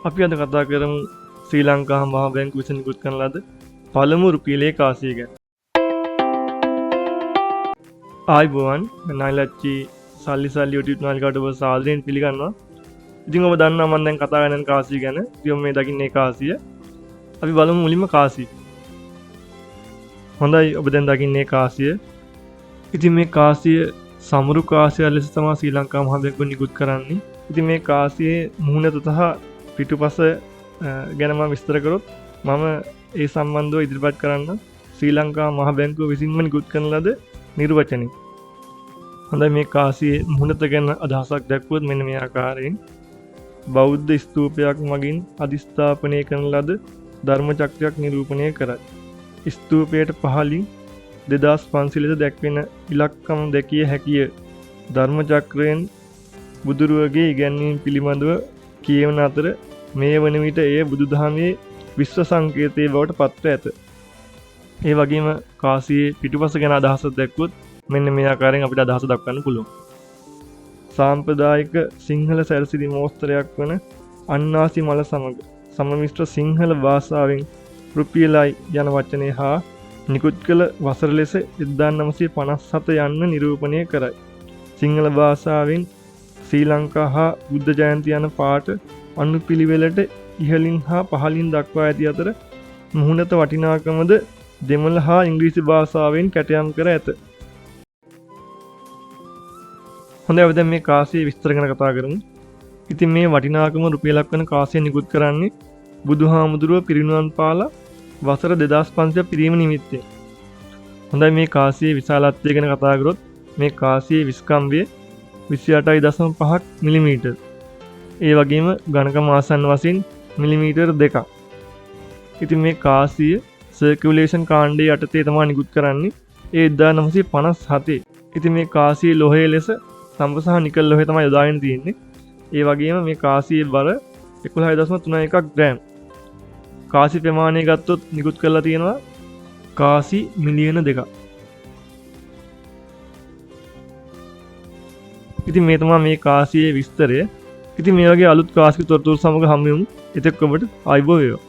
අපි අද කතා කරමු ශ්‍රී ලංකා මහා බැංකුව විසින් නිකුත් කරන ලද පළමු රුපියලේ කාසිය ගැන. ආයිබෝවන් නයිලච්චි සල්ලි YouTube නාලිකාවට ඔබ සාදරයෙන් පිළිගන්නවා. ඉතින් ඔබ දන්නවා මම දැන් කතා කරන කාසිය ගැන. ඉතින් මේ දකින්නේ කාසිය. අපි බලමු මුලින්ම කාසිය. හොඳයි ඔබ දැන් දකින්නේ කාසිය. ඉතින් මේ කාසිය සමරු කාසිය ලෙස තමයි ශ්‍රී ලංකා මහා බැංකුව නිකුත් කරන්නේ. ඉතින් මේ කාසියේ මුහුණත සහ පිටුපස ගැන මම විස්තර කරොත් මම ඒ සම්බන්ධව ඉදිරිපත් කරන්න ශ්‍රී ලංකා මහා බැංකුව විසින්ම නිකුත් කරන ලද නිර්වචනය. හොඳයි මේ කාසියේ මුහුණත ගැන අදහසක් දැක්වුවොත් මෙන්න මේ ආකාරයෙන් බෞද්ධ ස්තූපයක් මගින් අධිස්ථාපනය කරන ලද ධර්ම චක්‍රයක් නිරූපණය කරයි. ස්තූපයට පහළින් 2500 ලෙස දැක්වෙන ඉලක්කම් දැකිය හැකිය. ධර්ම චක්‍රයෙන් බුදුරුවගේ ඉගැන්වීම් පිළිබඳව කියවන අතර මේ වන විට එය බුදුදහමේ විශ්ව සංකේතයේ බවට පත්ව ඇත. ඒ වගේම කාසියේ පිටුපස ගැන අදහසක් දැක්වුවොත් මෙන්න මේ ආකාරයෙන් අපිට අදහස දක්වන්න පුළුවන්. සාම්ප්‍රදායික සිංහල සැරසිලි මෝස්තරයක් වන අන්නාසි මල සමග සමමිශ්‍ර සිංහල භාෂාවෙන් රුපියලයි යන වචනය හා නිකුත් කළ වසර ලෙස 1957 යන්න නිරූපණය කරයි. සිංහල භාෂාවෙන් ශ්‍රී ලංකා හා බුද්ධ ජයන්ති යන පාට අනුපිළිවෙලට ඉහළින් හා පහළින් දක්වා ඇති අතර මුහුණත වටිනාකමද දෙමළ හා ඉංග්‍රීසි භාෂාවෙන් කැටයම් කර ඇත. හොඳයි අපි දැන් මේ කාසිය විස්තර ගැන කතා කරමු. ඉතින් මේ වටිනාකම රුපියලක් වන කාසිය නිකුත් කරන්නේ බුදුහාමුදුරුව පිරිනුවන් පාලා වසර 2500 පිරීම නිමිත්තෙන්. හොඳයි මේ කාසියේ විශාලත්වය ගැන කතා කරොත් මේ කාසියේ විස්කම්භය 28.5 මිලිමීටර්. ඒ වගේම ඝනකම ආසන්න වශයෙන් මිලිමීටර් 2ක්. ඉතින් මේ කාසිය සර්කියුලේෂන් කාණ්ඩයේ යටතේ තමයි නිකුත් කරන්නේ. ඒ 1957. ඉතින් මේ කාසියේ ලෝහය ලෙස තඹ සහ නිකල් ලෝහය තමයි යොදාගෙන තියෙන්නේ. ඒ වගේම මේ කාසියේ බර 11.31 ග්‍රෑම්. කාසි ප්‍රමාණය ගත්තොත් නිකුත් කරලා තියෙනවා කාසි මිලියන 2ක්. ඉතින් මේ තමයි මේ කාසියේ විස්තරය. ඉතින් මේ වගේ අලුත් කාසික තොරතුරු සමග හමු වෙමු. එතෙක් ඔබට ආයුබෝවන් වේවා.